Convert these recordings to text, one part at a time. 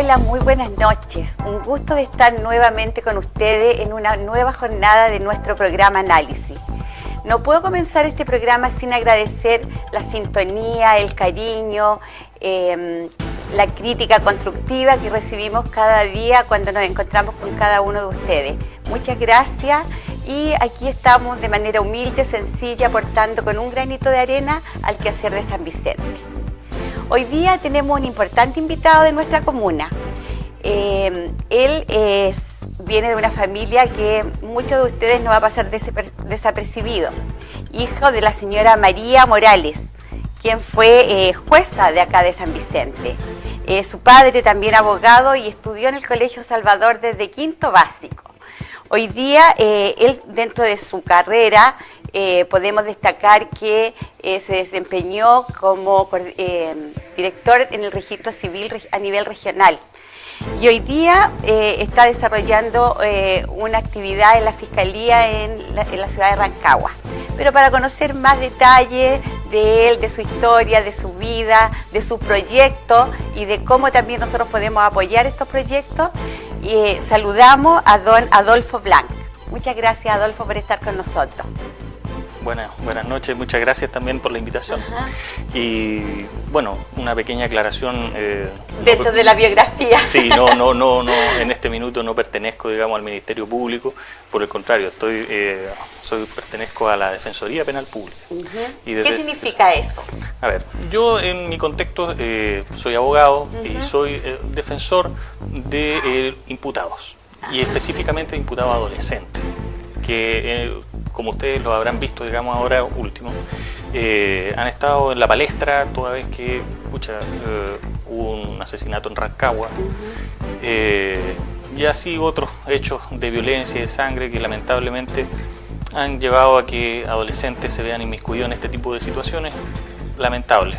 Hola, muy buenas noches. Un gusto de estar nuevamente con ustedes en una nueva jornada de nuestro programa Análisis. No puedo comenzar este programa sin agradecer la sintonía, el cariño, la crítica constructiva que recibimos cada día cuando nos encontramos con cada uno de ustedes. Muchas gracias y aquí estamos de manera humilde, sencilla, aportando con un granito de arena al quehacer de San Vicente. Hoy día tenemos un importante invitado de nuestra comuna. Él viene de una familia que muchos de ustedes no va a pasar desapercibido. Hijo de la señora María Morales, quien fue jueza de acá de San Vicente. Su padre también abogado y estudió en el Colegio Salvador desde quinto básico. Hoy día, él dentro de su carrera, podemos destacar que se desempeñó como director en el registro civil a nivel regional. Y hoy día está desarrollando una actividad en la Fiscalía en la ciudad de Rancagua. Pero para conocer más detalles de él, de su historia, de su vida, de su proyecto y de cómo también nosotros podemos apoyar estos proyectos, saludamos a don Adolfo Blanc. Muchas gracias, Adolfo, por estar con nosotros. Buenas noches, muchas gracias también por la invitación. Ajá. Y bueno, una pequeña aclaración. Dentro de la biografía. Sí, no, en este minuto no pertenezco, digamos, al Ministerio Público, por el contrario, pertenezco a la Defensoría Penal Pública. ¿Qué significa eso? A ver, yo en mi contexto soy abogado y soy defensor de imputados, y específicamente de imputados adolescentes, que como ustedes lo habrán visto, digamos, ahora último, han estado en la palestra toda vez que hubo un asesinato en Rancagua, y así otros hechos de violencia y de sangre que lamentablemente han llevado a que adolescentes se vean inmiscuidos en este tipo de situaciones lamentables.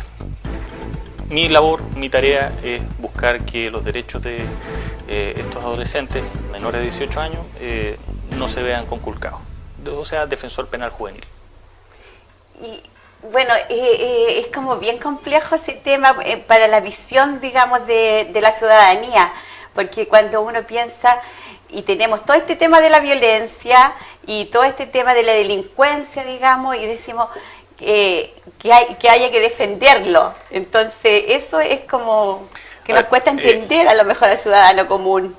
Mi labor, mi tarea es buscar que los derechos de estos adolescentes menores de 18 años no se vean conculcados. O sea, defensor penal juvenil. Y bueno, es como bien complejo ese tema para la visión, digamos, de la ciudadanía, porque cuando uno piensa y tenemos todo este tema de la violencia y todo este tema de la delincuencia, digamos, y decimos que haya que defenderlo, entonces eso es como que nos cuesta entender a lo mejor al ciudadano común.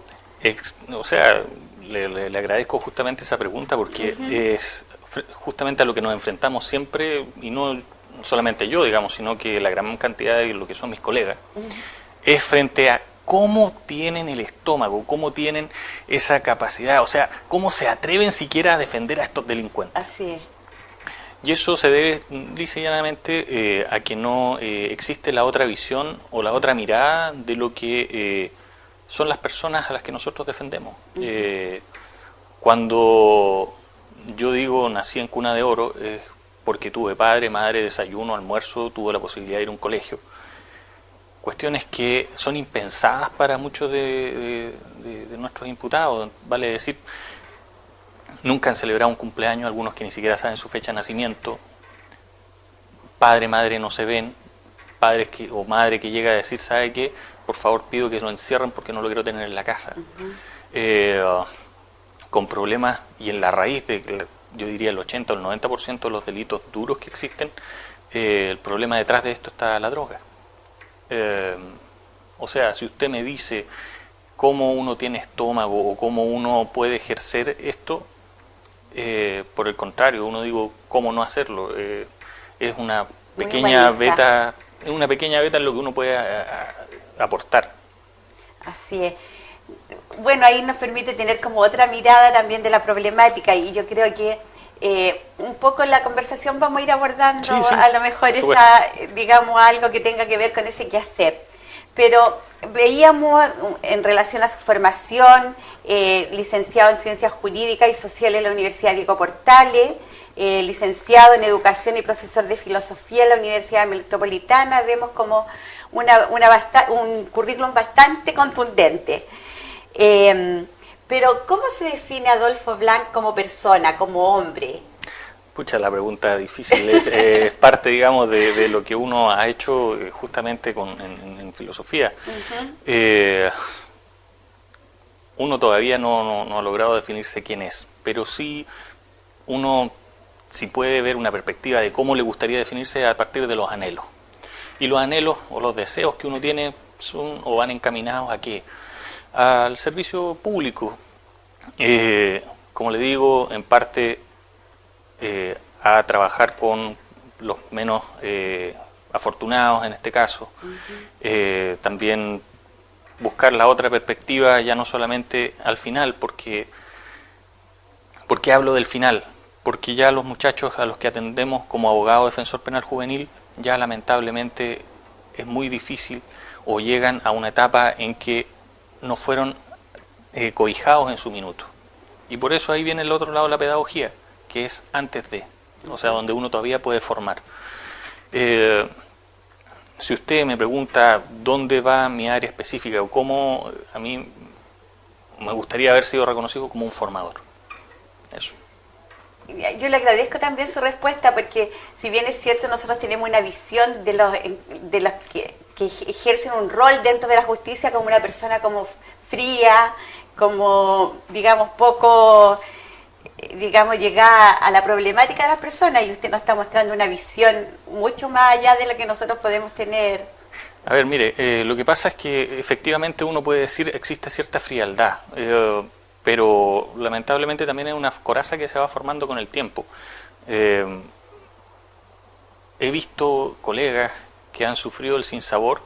O sea, le agradezco justamente esa pregunta porque es justamente a lo que nos enfrentamos siempre, y no solamente yo, digamos, sino que la gran cantidad de lo que son mis colegas, es frente a cómo tienen el estómago, cómo tienen esa capacidad, o sea, cómo se atreven siquiera a defender a estos delincuentes. Así es. Y eso se debe, lisa y llanamente, a que no existe la otra visión o la otra mirada de lo que son las personas a las que nosotros defendemos. Cuando yo digo nací en cuna de oro, es porque tuve padre, madre, desayuno, almuerzo, tuve la posibilidad de ir a un colegio. Cuestiones que son impensadas para muchos de nuestros imputados. Vale decir, nunca han celebrado un cumpleaños, algunos que ni siquiera saben su fecha de nacimiento. Padre, madre no se ven. Padres o madre que llega a decir, ¿sabe qué? Por favor pido que lo encierren porque no lo quiero tener en la casa. Con problemas, y en la raíz de, yo diría, el 80 o el 90% de los delitos duros que existen, el problema detrás de esto está la droga. O sea, si usted me dice cómo uno tiene estómago o cómo uno puede ejercer esto, por el contrario, uno digo, ¿cómo no hacerlo? Es una pequeña beta, en lo que uno puede aportar. Así es. Bueno, ahí nos permite tener como otra mirada también de la problemática, y yo creo que un poco en la conversación vamos a ir abordando a lo mejor digamos, algo que tenga que ver con ese quehacer. Pero veíamos en relación a su formación, licenciado en Ciencias Jurídicas y Sociales en la Universidad Diego Portales, licenciado en Educación y profesor de Filosofía en la Universidad Metropolitana. Vemos como un currículum bastante contundente. Pero ¿cómo se define Adolfo Blanc como persona, como hombre? Pucha, la pregunta difícil es parte, digamos, de lo que uno ha hecho justamente en en filosofía. Uno todavía no ha logrado definirse quién es, pero sí uno sí puede ver una perspectiva de cómo le gustaría definirse a partir de los anhelos. Y los anhelos o los deseos que uno tiene son o van encaminados ¿a qué? Al servicio público. Como le digo, en parte a trabajar con los menos afortunados en este caso. También buscar la otra perspectiva, ya no solamente al final, porque hablo del final, porque ya los muchachos a los que atendemos como abogado defensor penal juvenil, ya lamentablemente es muy difícil o llegan a una etapa en que no fueron cobijados en su minuto. Y por eso ahí viene el otro lado de la pedagogía, que es antes de, o sea, donde uno todavía puede formar. Si usted me pregunta dónde va mi área específica o cómo, a mí me gustaría haber sido reconocido como un formador. Eso. Yo le agradezco también su respuesta, porque si bien es cierto, nosotros tenemos una visión de los que ejercen un rol dentro de la justicia como una persona como fría, como, digamos, poco, digamos, llegada a la problemática de las personas, y usted nos está mostrando una visión mucho más allá de la que nosotros podemos tener. A ver, mire, lo que pasa es que efectivamente uno puede decir existe cierta frialdad, pero lamentablemente también es una coraza que se va formando con el tiempo. He visto colegas que han sufrido el sinsabor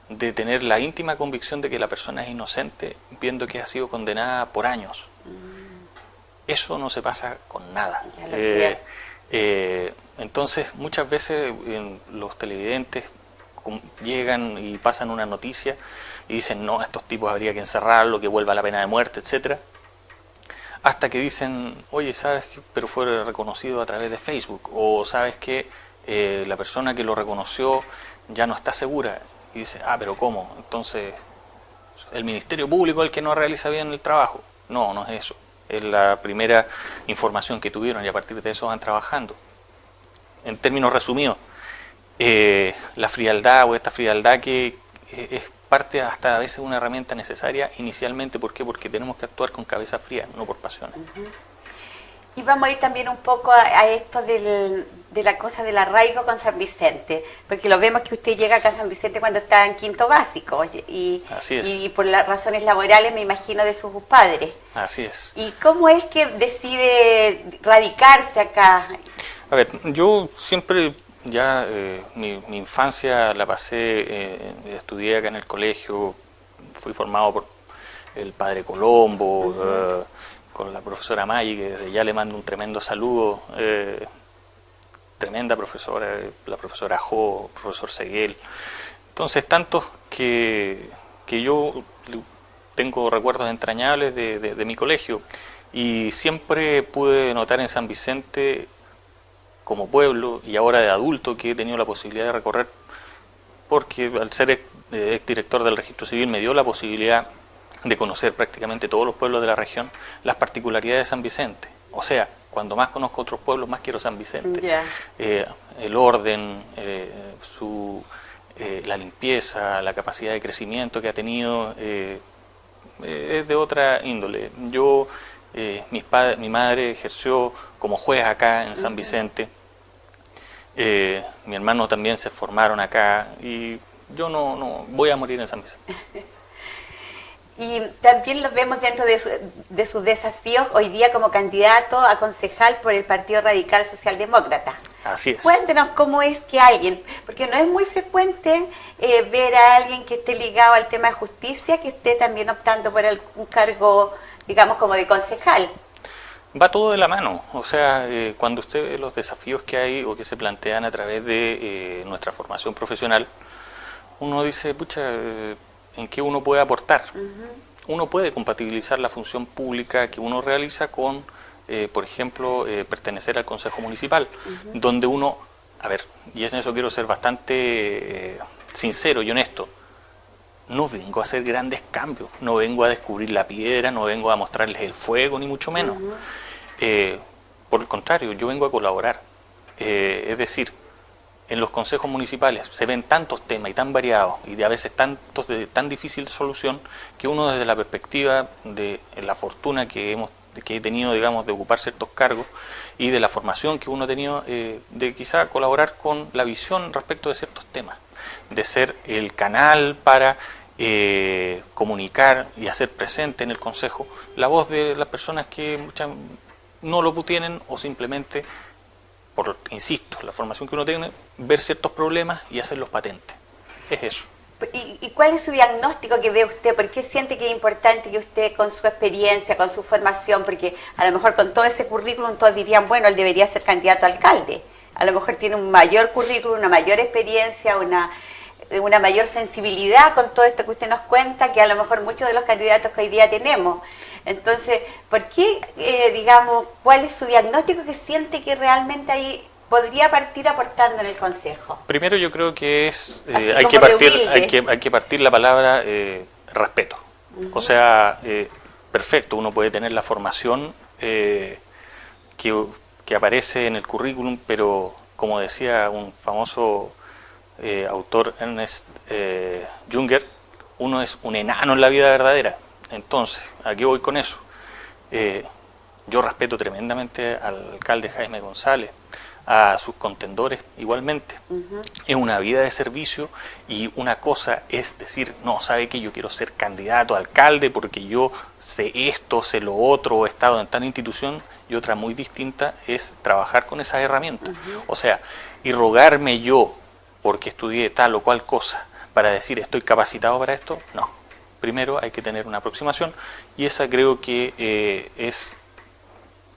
de tener la íntima convicción de que la persona es inocente, viendo que ha sido condenada por años. Eso no se pasa con nada. Entonces, muchas veces los televidentes llegan y pasan una noticia y dicen, no, a estos tipos habría que encerrarlo, que vuelva la pena de muerte, etcétera. Hasta que dicen, oye, ¿sabes qué? Pero fue reconocido a través de Facebook, o ¿sabes qué? La persona que lo reconoció ya no está segura. Y dice, pero ¿cómo? Entonces, ¿el Ministerio Público es el que no realiza bien el trabajo? No, no es eso. Es la primera información que tuvieron y a partir de eso van trabajando. En términos resumidos, la frialdad o esta frialdad que es parte hasta a veces una herramienta necesaria inicialmente. ¿Por qué? Porque tenemos que actuar con cabeza fría, no por pasiones. Y vamos a ir también un poco a esto de la cosa del arraigo con San Vicente, porque lo vemos que usted llega acá a San Vicente cuando está en quinto básico, y por las razones laborales, me imagino, de sus padres. Así es. ¿Y cómo es que decide radicarse acá? A ver, yo siempre ya mi infancia la pasé, estudié acá en el colegio, fui formado por el padre Colombo, con la profesora Maggi, que desde ya le mando un tremendo saludo, tremenda profesora, la profesora Jo, profesor Seguel. Entonces, tantos que yo tengo recuerdos entrañables de mi colegio, y siempre pude notar en San Vicente, como pueblo y ahora de adulto, que he tenido la posibilidad de recorrer, porque al ser exdirector del registro civil me dio la posibilidad de conocer prácticamente todos los pueblos de la región, las particularidades de San Vicente. O sea, cuando más conozco otros pueblos, más quiero San Vicente. El orden, la limpieza, la capacidad de crecimiento que ha tenido, es de otra índole. Mi madre ejerció como juez acá en San Vicente, mi hermano también se formaron acá, y yo no voy a morir en San Vicente. Y también los vemos dentro de sus desafíos hoy día como candidato a concejal por el Partido Radical Socialdemócrata. Así es. Cuéntenos cómo es que alguien, porque no es muy frecuente ver a alguien que esté ligado al tema de justicia, que esté también optando por un cargo, digamos, como de concejal. Va todo de la mano, o sea, cuando usted ve los desafíos que hay o que se plantean a través de nuestra formación profesional, uno dice, pucha, ¿en qué uno puede aportar? Uno puede compatibilizar la función pública que uno realiza con, por ejemplo, pertenecer al Consejo Municipal, donde uno, a ver, y en eso quiero ser bastante sincero y honesto, no vengo a hacer grandes cambios, no vengo a descubrir la piedra, no vengo a mostrarles el fuego, ni mucho menos. Por el contrario, yo vengo a colaborar. Es decir, en los consejos municipales se ven tantos temas y tan variados y a veces tantos de tan difícil solución, que uno desde la perspectiva de la fortuna que he tenido, digamos, de ocupar ciertos cargos y de la formación que uno ha tenido, de quizá colaborar con la visión respecto de ciertos temas, de ser el canal para comunicar y hacer presente en el consejo la voz de las personas que muchas no lo tienen, o simplemente, insisto, la formación que uno tiene, ver ciertos problemas y hacerlos patentes. Es eso. ¿Y cuál es su diagnóstico que ve usted? ¿Por qué siente que es importante que usted, con su experiencia, con su formación, porque a lo mejor con todo ese currículum todos dirían, bueno, él debería ser candidato a alcalde? A lo mejor tiene un mayor currículum, una mayor experiencia, una mayor sensibilidad con todo esto que usted nos cuenta, que a lo mejor muchos de los candidatos que hoy día tenemos. Entonces, ¿por qué, digamos, cuál es su diagnóstico que siente que realmente ahí podría partir aportando en el Consejo? Primero, yo creo que hay que partir la palabra respeto. O sea, perfecto, uno puede tener la formación que aparece en el currículum, pero como decía un famoso autor, Ernest Junger, uno es un enano en la vida verdadera. Entonces, ¿a qué voy con eso? Yo respeto tremendamente al alcalde Jaime González, a sus contendores igualmente. Es una vida de servicio, y una cosa es decir, no, ¿sabe qué? Yo quiero ser candidato a alcalde porque yo sé esto, sé lo otro, he estado en tal institución, y otra muy distinta es trabajar con esas herramientas. O sea, y rogarme yo porque estudié tal o cual cosa para decir estoy capacitado para esto, no. Primero hay que tener una aproximación, y esa creo que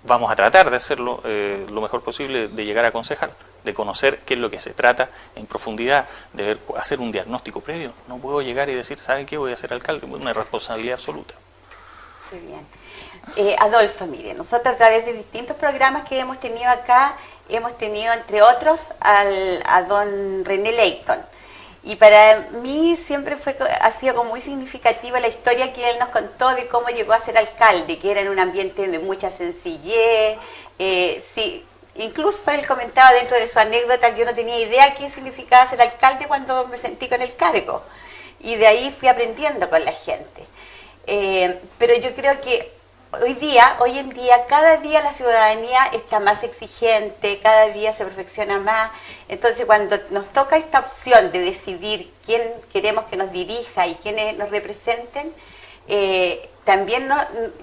vamos a tratar de hacerlo lo mejor posible, de llegar a concejal, de conocer qué es lo que se trata en profundidad, de hacer un diagnóstico previo. No puedo llegar y decir, ¿saben qué? Voy a ser alcalde. Es una responsabilidad absoluta. Muy bien. Adolfo, mire, nosotros a través de distintos programas que hemos tenido acá, hemos tenido entre otros a don René Leighton. Y para mí siempre ha sido como muy significativa la historia que él nos contó de cómo llegó a ser alcalde, que era en un ambiente de mucha sencillez. Sí, incluso él comentaba dentro de su anécdota que yo no tenía idea qué significaba ser alcalde cuando me sentí con el cargo. Y de ahí fui aprendiendo con la gente. Pero yo creo que hoy en día, cada día la ciudadanía está más exigente, cada día se perfecciona más. Entonces, cuando nos toca esta opción de decidir quién queremos que nos dirija y quiénes nos representen, también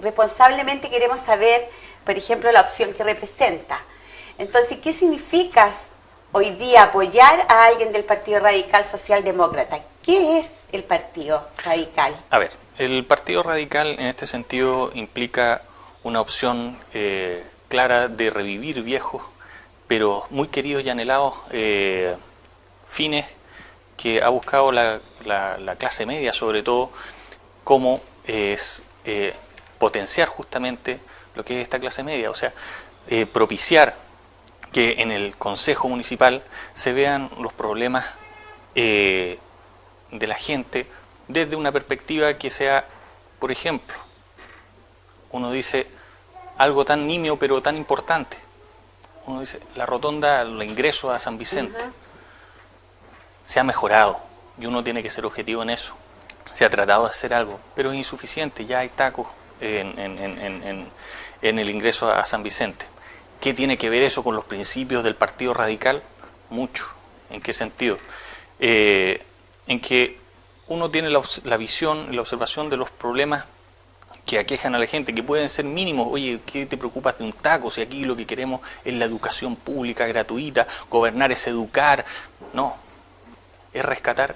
responsablemente queremos saber, por ejemplo, la opción que representa. Entonces, ¿qué significa hoy día apoyar a alguien del Partido Radical Socialdemócrata? ¿Qué es el Partido Radical? A ver, el Partido Radical en este sentido implica una opción clara de revivir viejos, pero muy queridos y anhelados fines que ha buscado la clase media, sobre todo, como es potenciar justamente lo que es esta clase media, o sea, propiciar que en el Consejo Municipal se vean los problemas de la gente desde una perspectiva que sea, por ejemplo, uno dice algo tan nimio pero tan importante. Uno dice, la rotonda, el ingreso a San Vicente, se ha mejorado, y uno tiene que ser objetivo en eso. Se ha tratado de hacer algo, pero es insuficiente, ya hay tacos en el ingreso a San Vicente. ¿Qué tiene que ver eso con los principios del Partido Radical? Mucho. ¿En qué sentido? En que uno tiene la visión, la observación de los problemas que aquejan a la gente, que pueden ser mínimos. Oye, ¿qué te preocupas de un taco? Si aquí lo que queremos es la educación pública gratuita, gobernar es educar. No, es rescatar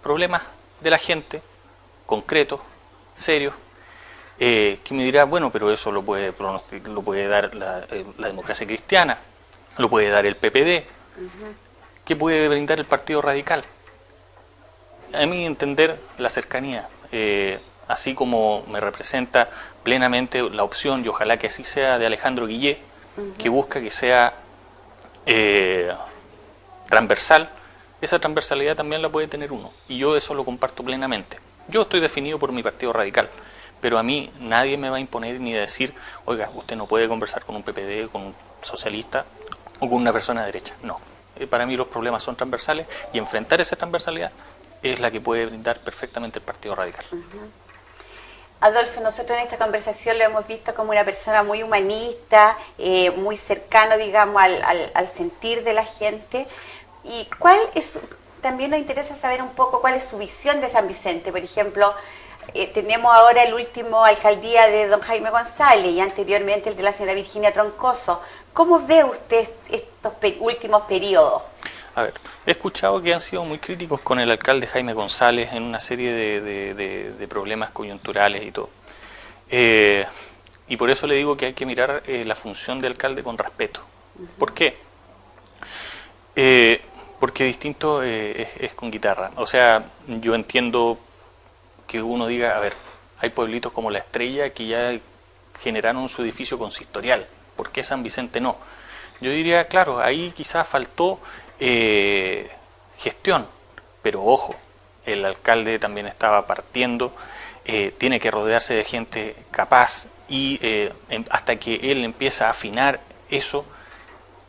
problemas de la gente, concretos, serios, que me dirá, bueno, pero eso lo puede dar la democracia cristiana, lo puede dar el PPD. ¿Qué puede brindar el Partido Radical? A mi entender, la cercanía, así como me representa plenamente la opción, y ojalá que así sea, de Alejandro Guillé, que busca que sea transversal. Esa transversalidad también la puede tener uno, y yo eso lo comparto plenamente. Yo estoy definido por mi Partido Radical, pero a mí nadie me va a imponer ni decir, oiga, usted no puede conversar con un PPD, con un socialista o con una persona de derecha. No, para mí los problemas son transversales y enfrentar esa transversalidad es la que puede brindar perfectamente el Partido Radical. Adolfo, nosotros en esta conversación lo hemos visto como una persona muy humanista, muy cercano, digamos, al sentir de la gente. ¿Y también nos interesa saber un poco cuál es su visión de San Vicente? Por ejemplo, tenemos ahora el último alcaldía de don Jaime González y anteriormente el de la señora Virginia Troncoso. ¿Cómo ve usted estos últimos periodos? A ver, he escuchado que han sido muy críticos con el alcalde Jaime González en una serie de problemas coyunturales y todo. Y por eso le digo que hay que mirar la función de alcalde con respeto. ¿Por qué? Porque distinto es con guitarra. O sea, yo entiendo que uno diga, a ver, hay pueblitos como La Estrella que ya generaron su edificio consistorial. ¿Por qué San Vicente no? Yo diría, claro, ahí quizás faltó gestión, pero ojo, el alcalde también estaba partiendo, tiene que rodearse de gente capaz y hasta que él empieza a afinar eso,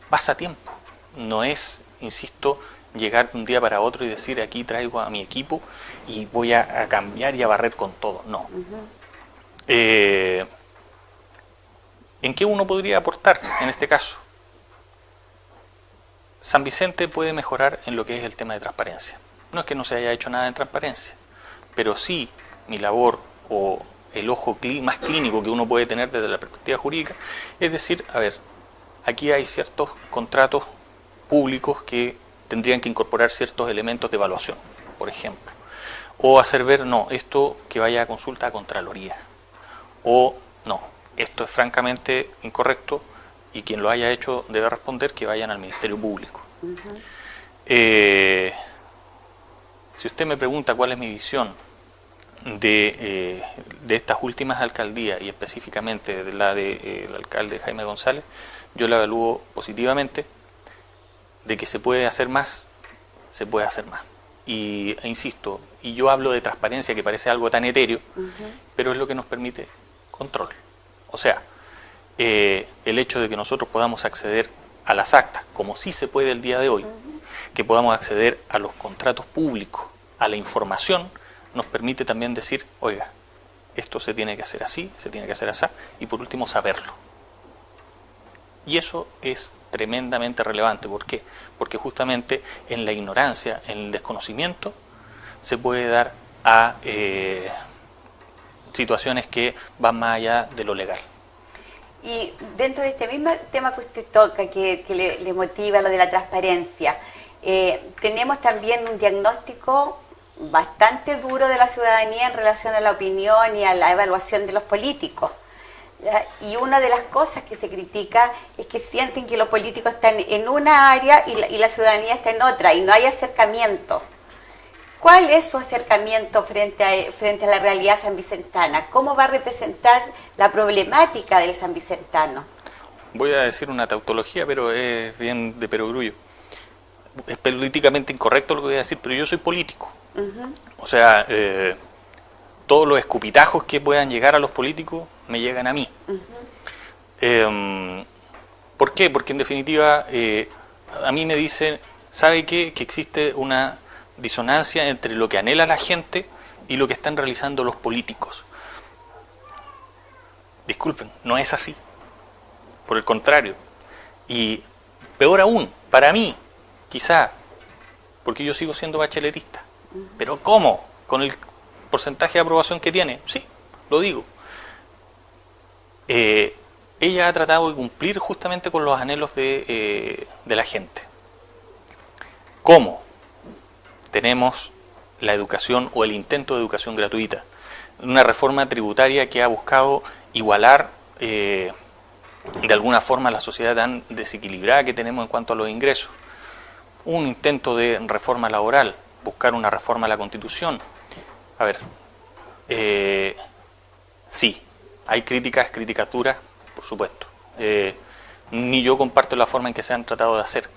pasa tiempo. No es, insisto, llegar de un día para otro y decir aquí traigo a mi equipo y voy a cambiar y a barrer con todo. No. ¿En qué uno podría aportar en este caso? San Vicente puede mejorar en lo que es el tema de transparencia. No es que no se haya hecho nada en transparencia, pero sí mi labor o el ojo más clínico que uno puede tener desde la perspectiva jurídica es decir, a ver, aquí hay ciertos contratos públicos que tendrían que incorporar ciertos elementos de evaluación, por ejemplo, o hacer ver, no, esto que vaya a consulta a Contraloría, o no, esto es francamente incorrecto y quien lo haya hecho debe responder, que vayan al Ministerio Público. Si usted me pregunta cuál es mi visión de estas últimas alcaldías y específicamente de la del alcalde Jaime González, yo la evalúo positivamente. De que se puede hacer más, se puede hacer más. E insisto, y yo hablo de transparencia que parece algo tan etéreo, pero es lo que nos permite control. O sea, el hecho de que nosotros podamos acceder a las actas, como sí se puede el día de hoy, que podamos acceder a los contratos públicos, a la información, nos permite también decir, oiga, esto se tiene que hacer así, se tiene que hacer así, y por último saberlo. Y eso es tremendamente relevante. ¿Por qué? Porque justamente en la ignorancia, en el desconocimiento, se puede dar a situaciones que van más allá de lo legal. Y dentro de este mismo tema que usted toca, que le motiva lo de la transparencia, tenemos también un diagnóstico bastante duro de la ciudadanía en relación a la opinión y a la evaluación de los políticos. Y una de las cosas que se critica es que sienten que los políticos están en una área y la ciudadanía está en otra y no hay acercamiento. ¿Cuál es su acercamiento frente a la realidad sanvicentana? ¿Cómo va a representar la problemática del sanvicentano? Voy a decir una tautología, pero es bien de perogrullo. Es políticamente incorrecto lo que voy a decir, pero yo soy político. O sea, todos los escupitajos que puedan llegar a los políticos me llegan a mí. ¿Por qué? Porque en definitiva a mí me dicen, ¿sabe qué? Que existe una disonancia entre lo que anhela la gente y lo que están realizando los políticos. Disculpen, no es así. Por el contrario. Y peor aún, para mí, quizá, porque yo sigo siendo bacheletista. ¿Pero cómo? ¿Con el porcentaje de aprobación que tiene? Sí, lo digo. Ella ha tratado de cumplir justamente con los anhelos de la gente. ¿Cómo? Tenemos la educación o el intento de educación gratuita, una reforma tributaria que ha buscado igualar de alguna forma la sociedad tan desequilibrada que tenemos en cuanto a los ingresos, un intento de reforma laboral, buscar una reforma a la Constitución. A ver, sí, hay críticas duras, por supuesto. Ni yo comparto la forma en que se han tratado de hacer,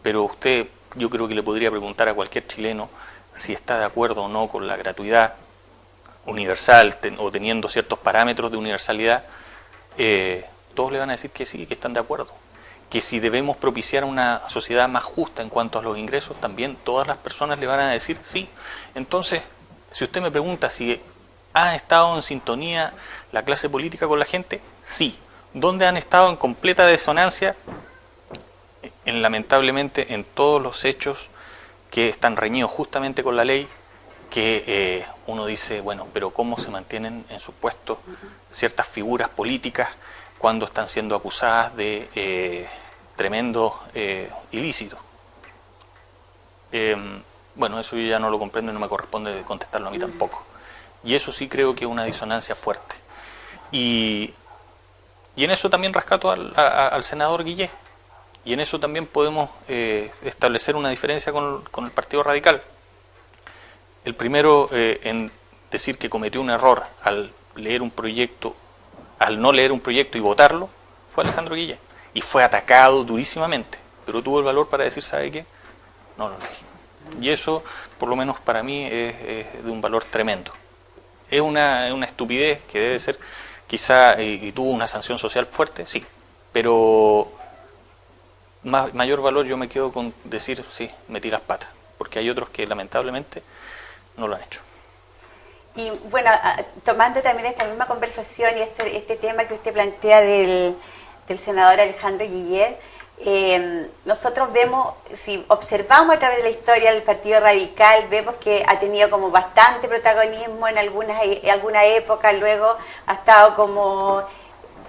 pero usted, yo creo que le podría preguntar a cualquier chileno si está de acuerdo o no con la gratuidad universal o teniendo ciertos parámetros de universalidad. Todos le van a decir que sí, que están de acuerdo. que si debemos propiciar una sociedad más justa en cuanto a los ingresos, también todas las personas le van a decir sí. Entonces, si usted me pregunta si ha estado en sintonía la clase política con la gente, sí. ¿Dónde han estado en completa disonancia? Lamentablemente en todos los hechos que están reñidos justamente con la ley, que uno dice, bueno, pero ¿cómo se mantienen en sus puestos ciertas figuras políticas cuando están siendo acusadas de tremendos ilícitos? Bueno, eso yo ya no lo comprendo y no me corresponde contestarlo a mí tampoco. Y eso sí creo que es una disonancia fuerte. Y en eso también rescato al senador Guillé. Y en eso también podemos establecer una diferencia con el Partido Radical. El primero en decir que cometió un error al leer un proyecto, al no leer un proyecto y votarlo, fue Alejandro Guillé. Y fue atacado durísimamente, pero tuvo el valor para decir, ¿sabe qué? No lo leí. Y eso, por lo menos para mí, es de un valor tremendo. Es una estupidez que debe ser, quizá, y tuvo una sanción social fuerte, sí, pero mayor valor yo me quedo con decir, sí, metí las patas, porque hay otros que lamentablemente no lo han hecho. Y bueno, tomando también esta misma conversación y este tema que usted plantea del senador Alejandro Guillé, nosotros vemos, si observamos a través de la historia del Partido Radical, vemos que ha tenido como bastante protagonismo en alguna época, luego ha estado como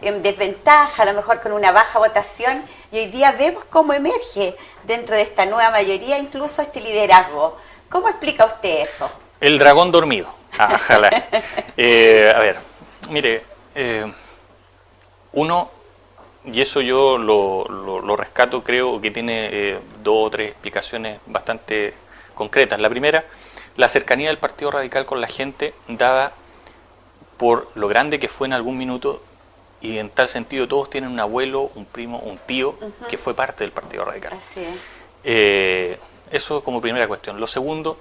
en desventaja, a lo mejor con una baja votación, y hoy día vemos cómo emerge dentro de esta nueva mayoría incluso este liderazgo. ¿Cómo explica usted eso? El dragón dormido. Ojalá. A ver, mire, uno, y eso yo lo rescato, creo que tiene dos o tres explicaciones bastante concretas. La primera, la cercanía del Partido Radical con la gente, dada por lo grande que fue en algún minuto, y en tal sentido todos tienen un abuelo, un primo, un tío, que fue parte del Partido Radical. Así es. Eso como primera cuestión. Lo segundo,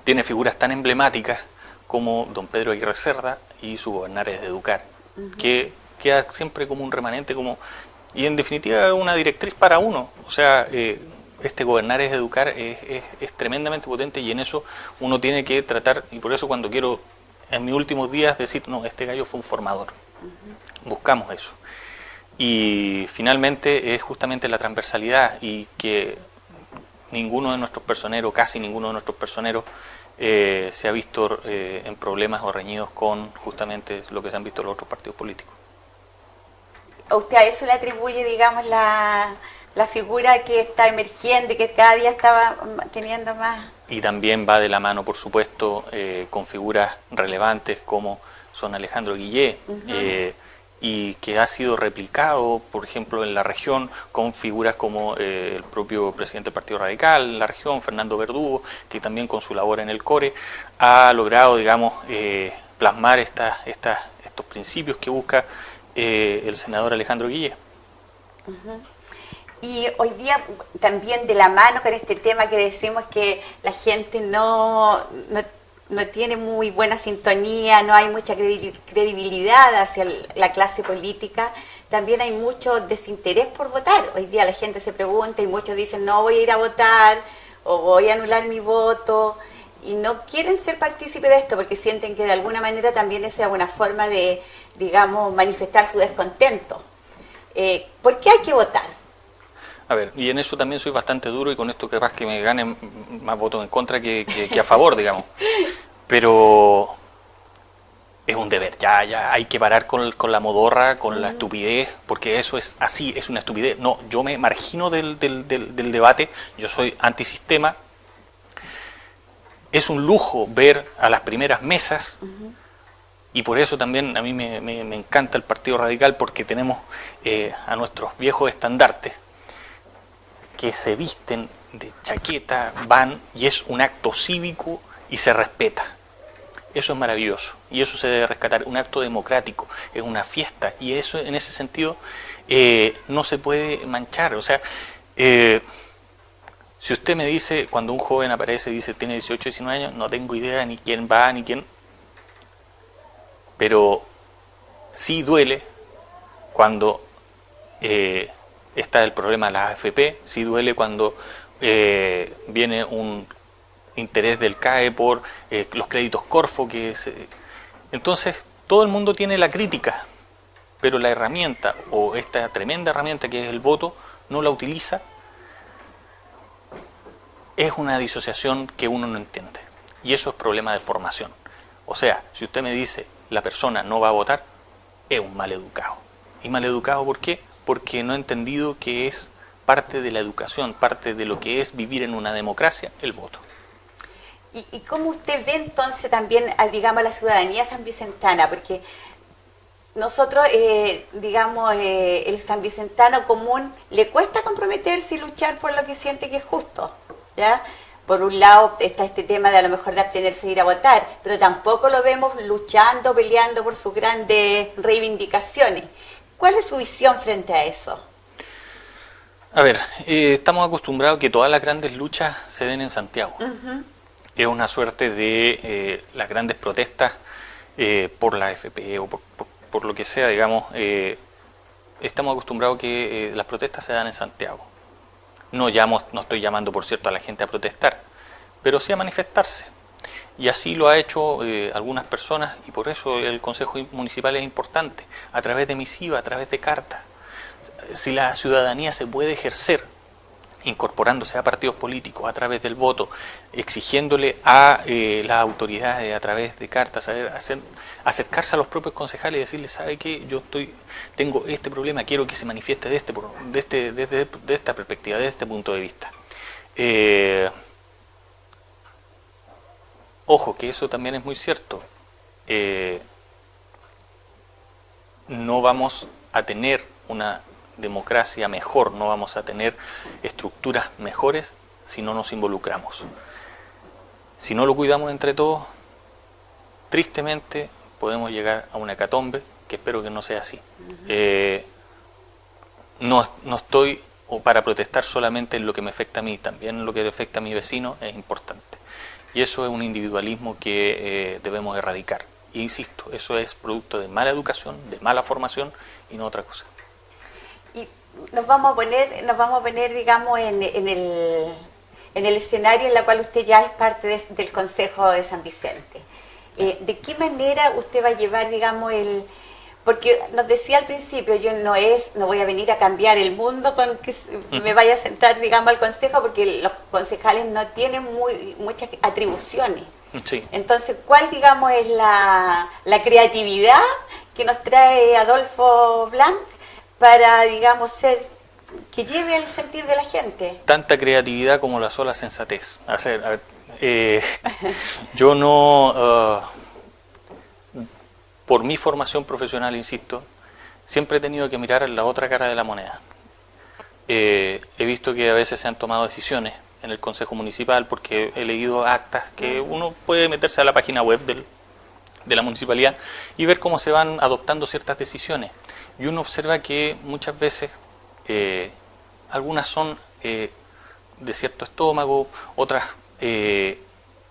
tiene figuras tan emblemáticas como don Pedro Aguirre Cerda y su Gobernares de Educar, que queda siempre como un remanente, y en definitiva una directriz para uno. O sea, este Gobernares de Educar es tremendamente potente, y en eso uno tiene que tratar, y por eso cuando quiero en mis últimos días decir, no, este gallo fue un formador. Buscamos eso. Y finalmente es justamente la transversalidad, y que ninguno de nuestros personeros, casi ninguno de nuestros personeros, se ha visto en problemas o reñidos con justamente lo que se han visto los otros partidos políticos. ¿A usted a eso le atribuye, digamos, la figura que está emergiendo y que cada día estaba teniendo más? Y también va de la mano, por supuesto, con figuras relevantes como son Alejandro Guillé, y que ha sido replicado, por ejemplo, en la región, con figuras como el propio presidente del Partido Radical en la región, Fernando Verdugo, que también con su labor en el CORE ha logrado, digamos, plasmar estos principios que busca el senador Alejandro Guillé. Y hoy día también de la mano con este tema que decimos que la gente no tiene muy buena sintonía, no hay mucha credibilidad hacia la clase política, también hay mucho desinterés por votar. Hoy día la gente se pregunta y muchos dicen no voy a ir a votar o voy a anular mi voto, y no quieren ser partícipes de esto porque sienten que de alguna manera también esa es una forma de, digamos, manifestar su descontento. ¿Por qué hay que votar? A ver, y en eso también soy bastante duro, y con esto capaz que me ganen más votos en contra que a favor, digamos. Pero es un deber, ya hay que parar con la modorra, con la estupidez, porque eso es así, es una estupidez. No, yo me margino del debate, yo soy antisistema. Es un lujo ver a las primeras mesas, y por eso también a mí me encanta el Partido Radical, porque tenemos a nuestros viejos estandartes que se visten de chaqueta, van, y es un acto cívico y se respeta. Eso es maravilloso, y eso se debe rescatar, un acto democrático, es una fiesta, y eso en ese sentido no se puede manchar. O sea, si usted me dice, cuando un joven aparece y dice tiene 18, 19 años, no tengo idea ni quién va, ni quién, pero sí duele cuando está el problema de las AFP, sí duele cuando viene un interés del CAE por los créditos Corfo, entonces todo el mundo tiene la crítica, pero la herramienta o esta tremenda herramienta que es el voto no la utiliza. Es una disociación que uno no entiende y eso es problema de formación. O sea, si usted me dice la persona no va a votar, es un mal educado. ¿Y mal educado por qué? Porque no ha entendido que es parte de la educación, parte de lo que es vivir en una democracia, el voto. ¿Y cómo usted ve entonces también, digamos, a la ciudadanía sanvicentana? Porque nosotros, digamos, el sanvicentano común le cuesta comprometerse y luchar por lo que siente que es justo, ¿ya? Por un lado está este tema de a lo mejor de abstenerse de ir a votar, pero tampoco lo vemos luchando, peleando por sus grandes reivindicaciones. ¿Cuál es su visión frente a eso? A ver, estamos acostumbrados a que todas las grandes luchas se den en Santiago. Es una suerte de las grandes protestas por la AFP o por lo que sea, digamos. Estamos acostumbrados a que las protestas se dan en Santiago. No estoy llamando, por cierto, a la gente a protestar, pero sí a manifestarse. Y así lo ha hecho algunas personas, y por eso el Consejo Municipal es importante, a través de misiva, a través de cartas. Si la ciudadanía se puede ejercer incorporándose a partidos políticos a través del voto, exigiéndole a las autoridades a través de cartas, acercarse a los propios concejales y decirles, ¿sabe qué? Tengo este problema, quiero que se manifieste desde esta perspectiva, desde este punto de vista. Ojo, que eso también es muy cierto. No vamos a tener una democracia mejor, no vamos a tener estructuras mejores si no nos involucramos. Si no lo cuidamos entre todos, tristemente podemos llegar a una hecatombe, que espero que no sea así. No estoy para protestar solamente en lo que me afecta a mí, también en lo que le afecta a mi vecino es importante. Y eso es un individualismo que debemos erradicar. E insisto, eso es producto de mala educación, de mala formación y no otra cosa. Y nos vamos a poner, digamos, en el escenario en el cual usted ya es parte del Consejo de San Vicente. ¿De qué manera usted va a llevar, digamos, porque nos decía al principio, yo no voy a venir a cambiar el mundo con que me vaya a sentar, digamos, al consejo, porque los concejales no tienen muchas atribuciones. Sí. Entonces, ¿cuál, digamos, es la creatividad que nos trae Adolfo Blanc para, digamos, que lleve al sentir de la gente? Tanta creatividad como la sola sensatez. Yo no, por mi formación profesional, insisto, siempre he tenido que mirar la otra cara de la moneda. He visto que a veces se han tomado decisiones en el Consejo Municipal, porque he leído actas que uno puede meterse a la página web de la municipalidad y ver cómo se van adoptando ciertas decisiones. Y uno observa que muchas veces algunas son de cierto estómago, otras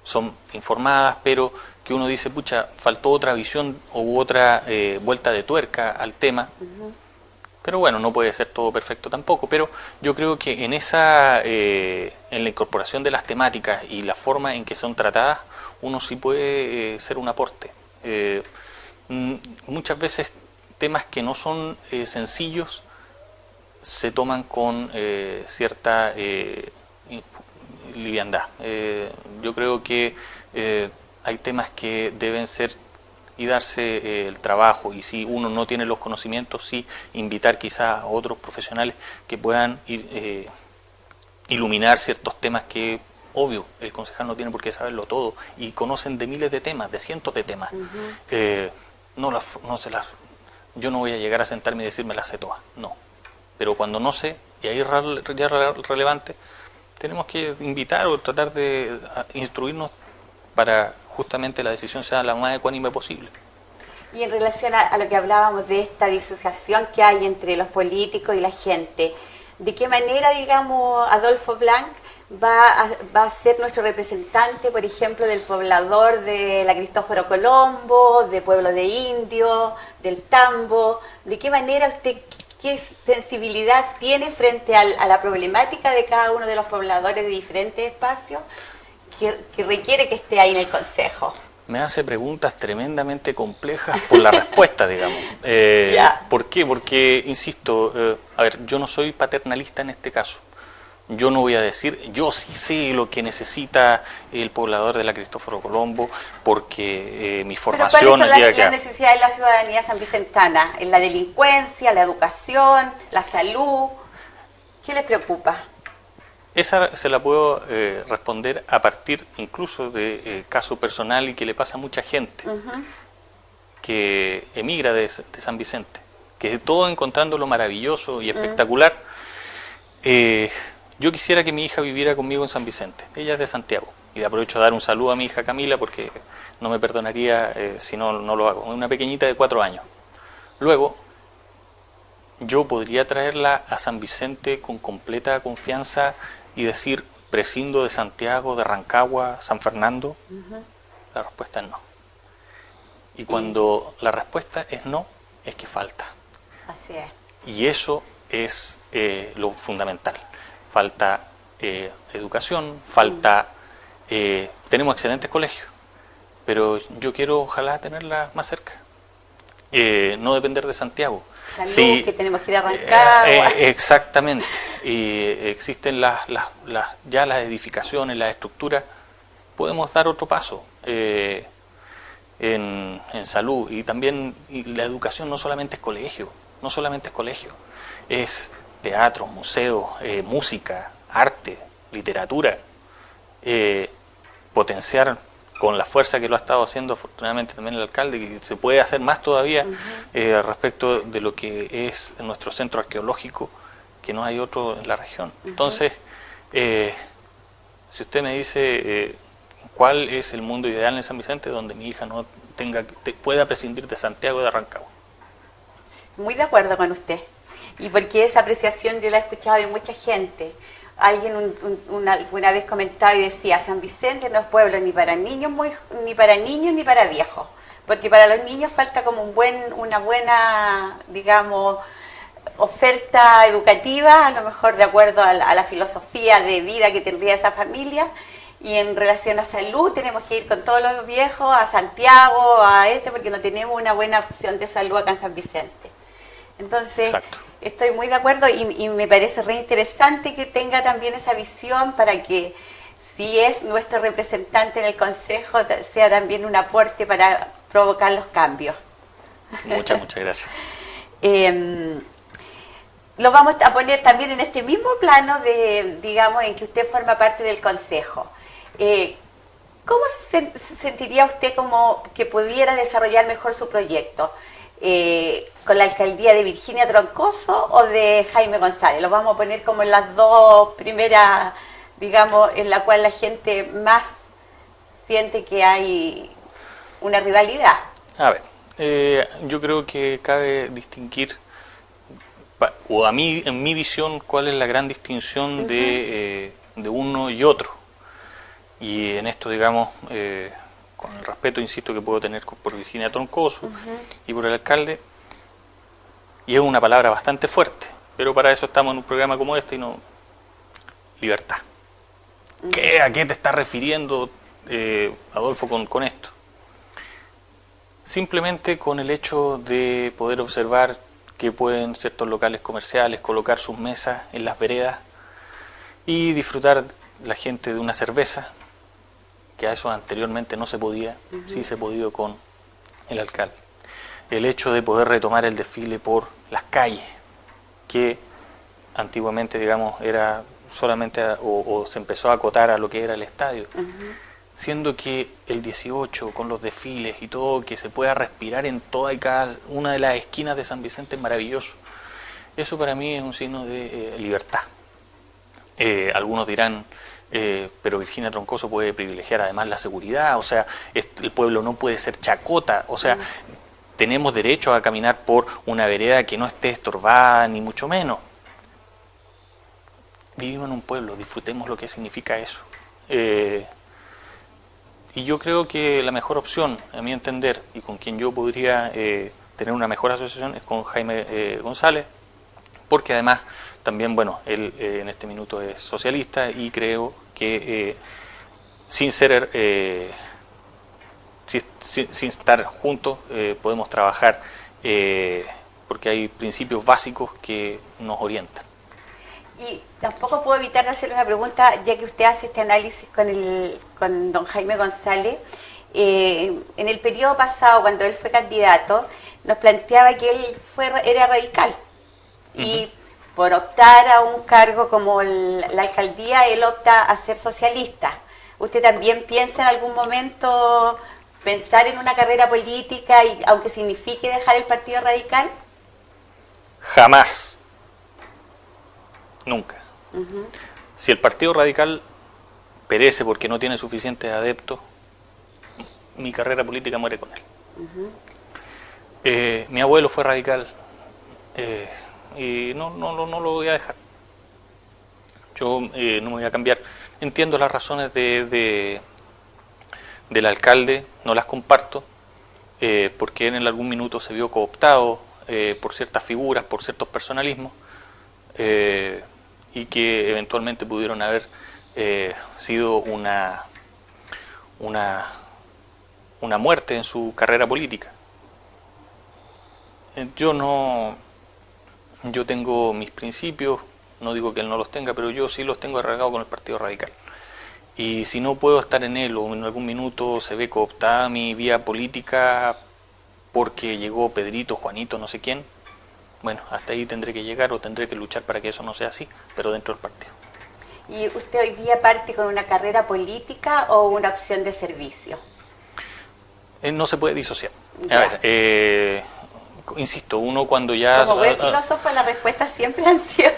son informadas, pero que uno dice, pucha, faltó otra visión u otra vuelta de tuerca al tema. Pero bueno, no puede ser todo perfecto tampoco, pero yo creo que en la incorporación de las temáticas y la forma en que son tratadas, uno sí puede ser un aporte. Muchas veces temas que no son sencillos se toman con cierta liviandad. Yo creo que hay temas que deben ser y darse el trabajo, y si uno no tiene los conocimientos, sí invitar quizás a otros profesionales que puedan iluminar ciertos temas que, obvio, el concejal no tiene por qué saberlo todo, y conocen de miles de temas, de cientos de temas. Yo no voy a llegar a sentarme y decirme las sé todas, no. Pero cuando no sé, y ahí es ya relevante, tenemos que invitar o tratar de instruirnos para justamente la decisión sea la más ecuánime posible. Y en relación a lo que hablábamos de esta disociación que hay entre los políticos y la gente, ¿de qué manera, digamos, Adolfo Blanc va a ser nuestro representante, por ejemplo, del poblador de la Cristóforo Colombo, de Pueblo de Indio, del Tambo? ¿De qué manera usted qué sensibilidad tiene frente a la problemática de cada uno de los pobladores de diferentes espacios que requiere que esté ahí en el Consejo? Me hace preguntas tremendamente complejas por la respuesta, digamos. ¿Por qué? Porque, insisto, a ver, yo no soy paternalista en este caso. Yo no voy a decir, yo sí sé lo que necesita el poblador de la Cristóforo Colombo, porque mi formación... ¿Pero cuáles son las necesidades de la ciudadanía sanvicentana? ¿En la delincuencia, la educación, la salud? ¿Qué les preocupa? Esa se la puedo responder a partir incluso de caso personal y que le pasa a mucha gente que emigra de San Vicente, que todo encontrando lo maravilloso y espectacular. Yo quisiera que mi hija viviera conmigo en San Vicente. Ella es de Santiago. Y le aprovecho a dar un saludo a mi hija Camila porque no me perdonaría si no lo hago. Una pequeñita de 4 años. Luego, yo podría traerla a San Vicente con completa confianza y decir, prescindo de Santiago, de Rancagua, San Fernando. La respuesta es no. Y cuando la respuesta es no, es que falta. Así es. Y eso es lo fundamental. Falta educación, falta... tenemos excelentes colegios, pero yo quiero ojalá tenerla más cerca. No depender de Santiago. Salud, sí, que tenemos que ir a Rancagua. Exactamente. Existen ya las edificaciones, las estructuras. Podemos dar otro paso en salud. Y también la educación no solamente es colegio, es teatro, museo, música, arte, literatura, potenciar con la fuerza que lo ha estado haciendo afortunadamente también el alcalde, que se puede hacer más todavía respecto de lo que es nuestro centro arqueológico, que no hay otro en la región. Entonces, si usted me dice cuál es el mundo ideal en San Vicente, donde mi hija no pueda prescindir de Santiago de Rancagua. Muy de acuerdo con usted. Y porque esa apreciación yo la he escuchado de mucha gente. Alguien una vez comentaba y decía, San Vicente no es pueblo ni para niños ni para viejos, porque para los niños falta como una buena, digamos, oferta educativa, a lo mejor de acuerdo a la filosofía de vida que tendría esa familia, y en relación a salud tenemos que ir con todos los viejos a Santiago, porque no tenemos una buena opción de salud acá en San Vicente. Entonces, exacto. Estoy muy de acuerdo y me parece re interesante que tenga también esa visión para que, si es nuestro representante en el Consejo, sea también un aporte para provocar los cambios. Muchas gracias. Lo vamos a poner también en este mismo plano digamos, en que usted forma parte del Consejo. ¿Cómo se sentiría usted como que pudiera desarrollar mejor su proyecto? ¿Con la alcaldía de Virginia Troncoso o de Jaime González? Los vamos a poner como en las dos primeras, digamos, en la cual la gente más siente que hay una rivalidad. A ver, yo creo que cabe distinguir, o en mi visión, cuál es la gran distinción de uno y otro. Y en esto, digamos, con el respeto, insisto, que puedo tener por Virginia Troncoso y por el alcalde, y es una palabra bastante fuerte, pero para eso estamos en un programa como este y no... Libertad. ¿A qué te estás refiriendo, Adolfo, con esto? Simplemente con el hecho de poder observar que pueden ciertos locales comerciales colocar sus mesas en las veredas y disfrutar la gente de una cerveza, que a eso anteriormente no se podía, sí se ha podido con el alcalde. El hecho de poder retomar el desfile por las calles, que antiguamente, digamos, era solamente o se empezó a acotar a lo que era el estadio, siendo que el 18 con los desfiles y todo, que se pueda respirar en toda y cada una de las esquinas de San Vicente es maravilloso. Eso para mí es un signo de libertad. Algunos dirán, pero Virginia Troncoso puede privilegiar además la seguridad, o sea, el pueblo no puede ser chacota, o sea, tenemos derecho a caminar por una vereda que no esté estorbada, ni mucho menos. Vivimos en un pueblo, disfrutemos lo que significa eso. Y yo creo que la mejor opción, a mi entender, y con quien yo podría tener una mejor asociación, es con Jaime González, porque además también, bueno, él en este minuto es socialista y creo que sin ser, sin estar juntos podemos trabajar porque hay principios básicos que nos orientan. Y tampoco puedo evitar de hacerle una pregunta, ya que usted hace este análisis con don Jaime González. En el periodo pasado, cuando él fue candidato, nos planteaba que él era radical. Y por optar a un cargo como la alcaldía, él opta a ser socialista. ¿Usted también piensa en algún momento pensar en una carrera política, y aunque signifique dejar el Partido Radical? Jamás. Nunca. Si el Partido Radical perece porque no tiene suficientes adeptos, mi carrera política muere con él. Mi abuelo fue radical y no lo voy a dejar. Yo no me voy a cambiar. Entiendo las razones del alcalde, no las comparto, porque él en algún minuto se vio cooptado por ciertas figuras, por ciertos personalismos, y que eventualmente pudieron haber sido una muerte en su carrera política. Yo tengo mis principios, no digo que él no los tenga, pero yo sí los tengo arraigados con el Partido Radical. Y si no puedo estar en él o en algún minuto se ve cooptada mi vía política porque llegó Pedrito, Juanito, no sé quién, bueno, hasta ahí tendré que llegar o tendré que luchar para que eso no sea así, pero dentro del partido. ¿Y usted hoy día parte con una carrera política o una opción de servicio? No se puede disociar. A ver, insisto, uno cuando ya... Como buen filósofo, las respuestas siempre han sido...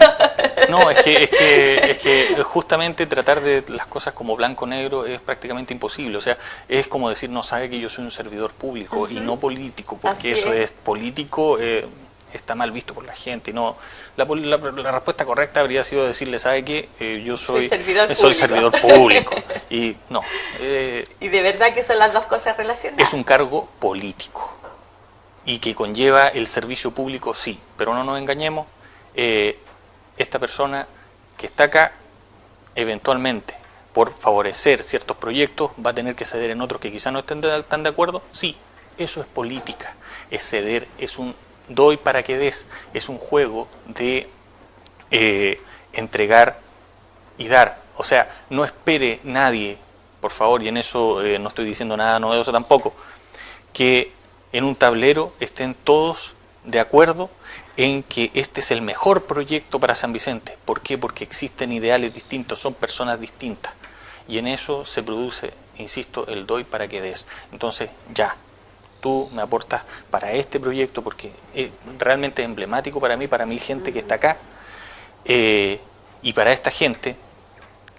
No, es que justamente tratar de las cosas como blanco-negro es prácticamente imposible. O sea, es como decir, no sabe que yo soy un servidor público y no político, porque Así eso es político, está mal visto por la gente. No, la respuesta correcta habría sido decirle, ¿sabe qué? Yo soy servidor público. Y no. ¿Y de verdad que son las dos cosas relacionadas? Es un cargo político y que conlleva el servicio público, sí, pero no nos engañemos, esta persona que está acá, eventualmente, por favorecer ciertos proyectos, va a tener que ceder en otros que quizás no estén tan de acuerdo, sí, eso es política, es ceder, es un doy para que des, es un juego de entregar y dar, o sea, no espere nadie, por favor, y en eso no estoy diciendo nada novedoso tampoco, que en un tablero estén todos de acuerdo en que este es el mejor proyecto para San Vicente. ¿Por qué? Porque existen ideales distintos, son personas distintas. Y en eso se produce, insisto, el doy para que des. Entonces, ya, tú me aportas para este proyecto porque es realmente emblemático para mi gente que está acá, y para esta gente,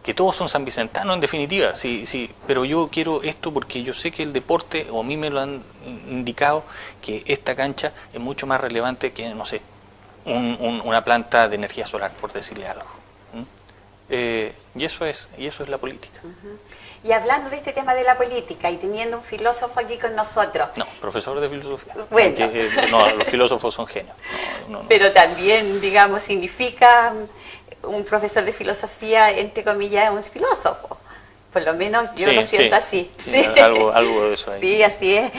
que todos son sanvicentanos en definitiva, sí, pero yo quiero esto porque yo sé que el deporte, o a mí me lo han indicado, que esta cancha es mucho más relevante que, no sé, una planta de energía solar, por decirle algo. Y eso es la política. Y hablando de este tema de la política y teniendo un filósofo aquí con nosotros... No, profesor de filosofía. Bueno. No, los filósofos son genios. No. Pero también, digamos, significa... un profesor de filosofía, entre comillas, es un filósofo. Por lo menos yo lo siento así. Sí. Algo de eso ahí. Sí, así es.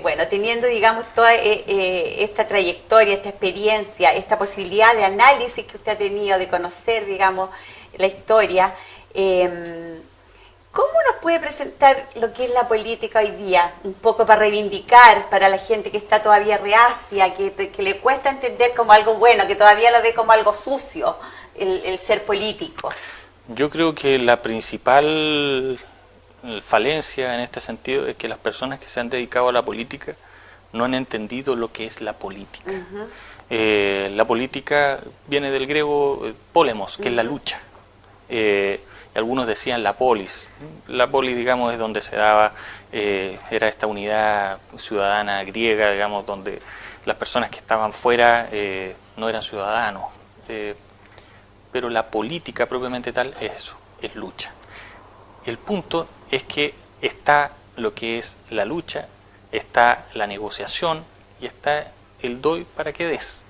Bueno, teniendo, digamos, toda esta trayectoria, esta experiencia, esta posibilidad de análisis que usted ha tenido, de conocer, digamos, la historia, ¿cómo nos puede presentar lo que es la política hoy día? Un poco para reivindicar para la gente que está todavía reacia, que le cuesta entender como algo bueno, que todavía lo ve como algo sucio, el ser político. Yo creo que la principal falencia en este sentido es que las personas que se han dedicado a la política no han entendido lo que es la política. La política viene del griego polemos, que es la lucha. Algunos decían la polis. La polis, digamos, es donde se daba, era esta unidad ciudadana griega, digamos, donde las personas que estaban fuera no eran ciudadanos. Pero la política propiamente tal es eso, es lucha. El punto es que está lo que es la lucha, está la negociación y está el doy para que des.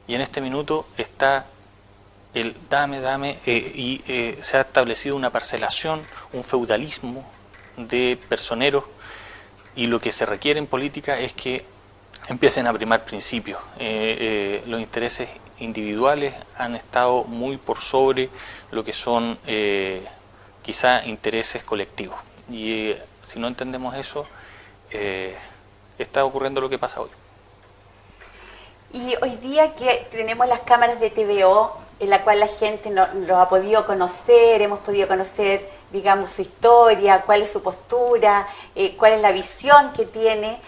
y en este minuto está el dame, y se ha establecido una parcelación, un feudalismo de personeros, y lo que se requiere en política es que empiecen a primar principios. Los intereses individuales han estado muy por sobre lo que son quizá intereses colectivos, y si no entendemos eso, está ocurriendo lo que pasa hoy. Y hoy día que tenemos las cámaras de TVO, en la cual la gente lo ha podido conocer, hemos podido conocer, digamos, su historia, cuál es su postura, cuál es la visión que tiene.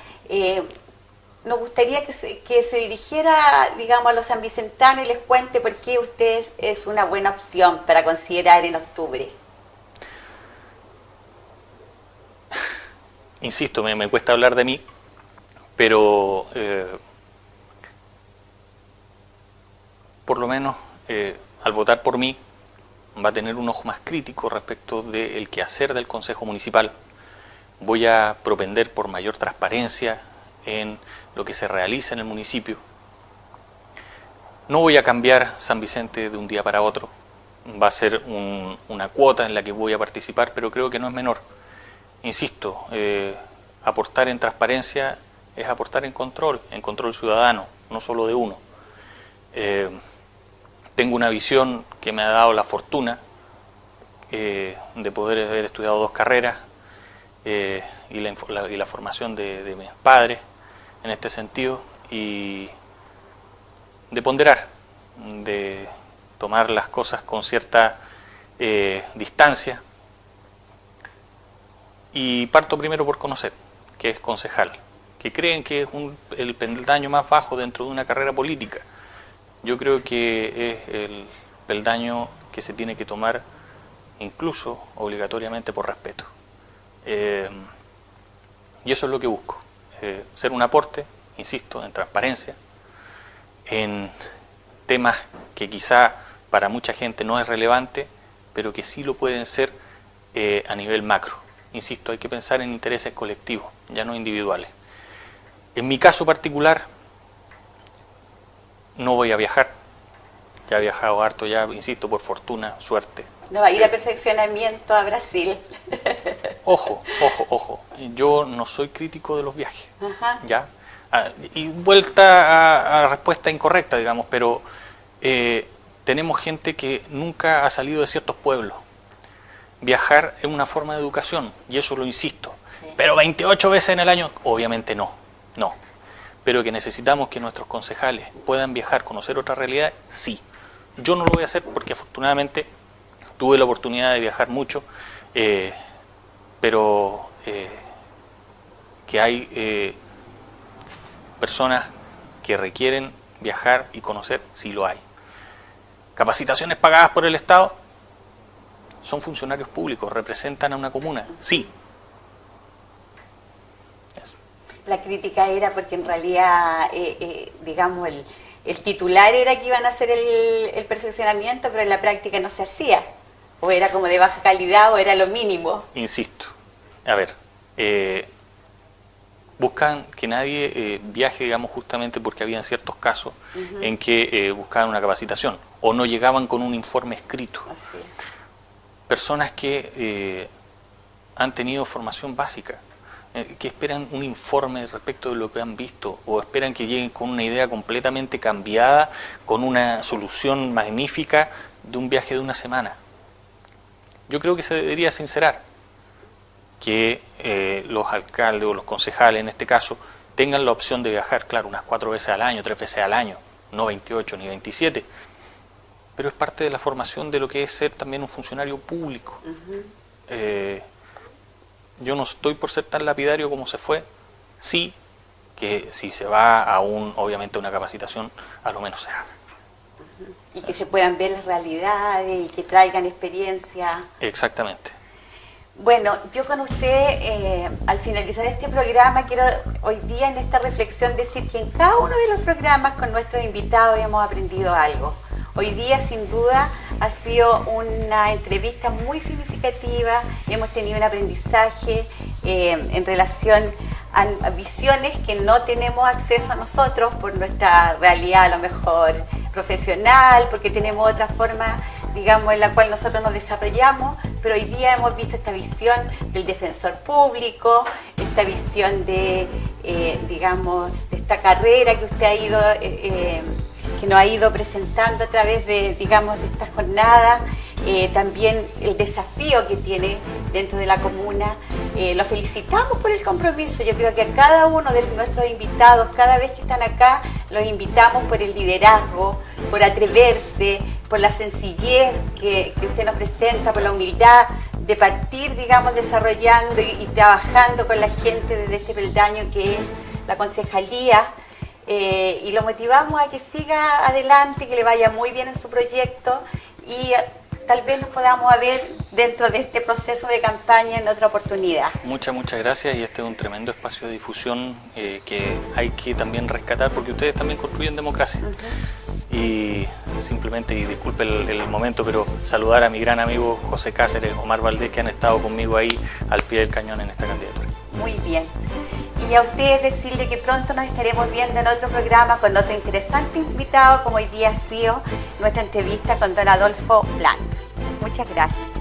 Nos gustaría que se dirigiera, digamos, a los sanvicentanos y les cuente por qué usted es una buena opción para considerar en octubre. Insisto, me cuesta hablar de mí, pero por lo menos al votar por mí va a tener un ojo más crítico respecto del quehacer del Consejo Municipal. Voy a propender por mayor transparencia en lo que se realiza en el municipio. No voy a cambiar San Vicente de un día para otro. Va a ser una cuota en la que voy a participar, pero creo que no es menor. Insisto, aportar en transparencia es aportar en control ciudadano, no solo de uno. Tengo una visión que me ha dado la fortuna de poder haber estudiado 2 carreras y la formación de mis padres en este sentido, y de ponderar, de tomar las cosas con cierta distancia. Y parto primero por conocer, que es concejal, que creen que es el peldaño más bajo dentro de una carrera política. Yo creo que es el peldaño que se tiene que tomar incluso obligatoriamente por respeto. Y eso es lo que busco, ser un aporte, insisto, en transparencia, en temas que quizá para mucha gente no es relevante, pero que sí lo pueden ser a nivel macro. Insisto, hay que pensar en intereses colectivos, ya no individuales. En mi caso particular, no voy a viajar. Ya he viajado harto, ya, insisto, por fortuna, suerte. No va a ir a perfeccionamiento a Brasil. Ojo. Yo no soy crítico de los viajes. Ajá. ¿Ya? Y vuelta a respuesta incorrecta, digamos, pero tenemos gente que nunca ha salido de ciertos pueblos. Viajar es una forma de educación, y eso lo insisto. Sí. Pero 28 veces en el año, obviamente no. Pero que necesitamos que nuestros concejales puedan viajar, conocer otra realidad, sí. Yo no lo voy a hacer porque afortunadamente tuve la oportunidad de viajar mucho, pero que hay personas que requieren viajar y conocer, sí lo hay. Capacitaciones pagadas por el Estado, son funcionarios públicos, representan a una comuna, sí. La crítica era porque en realidad, digamos, el titular era que iban a hacer el perfeccionamiento, pero en la práctica no se hacía. O era como de baja calidad o era lo mínimo. Insisto, a ver, buscan que nadie viaje, digamos, justamente porque habían ciertos casos en que buscaban una capacitación o no llegaban con un informe escrito. Así es. Personas que han tenido formación básica, que esperan un informe respecto de lo que han visto, o esperan que lleguen con una idea completamente cambiada, con una solución magnífica de un viaje de una semana. Yo creo que se debería sincerar, que los alcaldes o los concejales en este caso tengan la opción de viajar, claro, unas 4 veces al año, 3 veces al año, no 28 ni 27, pero es parte de la formación de lo que es ser también un funcionario público. Yo no estoy por ser tan lapidario como se fue, sí, que si se va a obviamente a una capacitación, a lo menos se haga. Y que se puedan ver las realidades y que traigan experiencia. Exactamente. Bueno, yo con usted, al finalizar este programa, quiero hoy día en esta reflexión decir que en cada uno de los programas con nuestros invitados hemos aprendido algo. Hoy día, sin duda, ha sido una entrevista muy significativa, hemos tenido un aprendizaje en relación a visiones que no tenemos acceso nosotros por nuestra realidad a lo mejor profesional, porque tenemos otra forma, digamos, en la cual nosotros nos desarrollamos, pero hoy día hemos visto esta visión del defensor público, esta visión de, digamos, de esta carrera que usted ha ido, que nos ha ido presentando a través de, digamos, de esta jornada, también el desafío que tiene dentro de la comuna. Lo felicitamos por el compromiso. Yo creo que a cada uno de nuestros invitados, cada vez que están acá, los invitamos por el liderazgo, por atreverse, por la sencillez que usted nos presenta, por la humildad de partir, digamos, desarrollando y trabajando con la gente desde este peldaño que es la concejalía. Y lo motivamos a que siga adelante, que le vaya muy bien en su proyecto y tal vez nos podamos ver dentro de este proceso de campaña en otra oportunidad. Muchas gracias, y este es un tremendo espacio de difusión que hay que también rescatar, porque ustedes también construyen democracia. Y simplemente, y disculpe el momento, pero saludar a mi gran amigo José Cáceres, Omar Valdés, que han estado conmigo ahí al pie del cañón en esta candidatura. Muy bien. Y a ustedes decirle que pronto nos estaremos viendo en otro programa con otro interesante invitado, como hoy día ha sido nuestra entrevista con don Adolfo Blanc. Muchas gracias.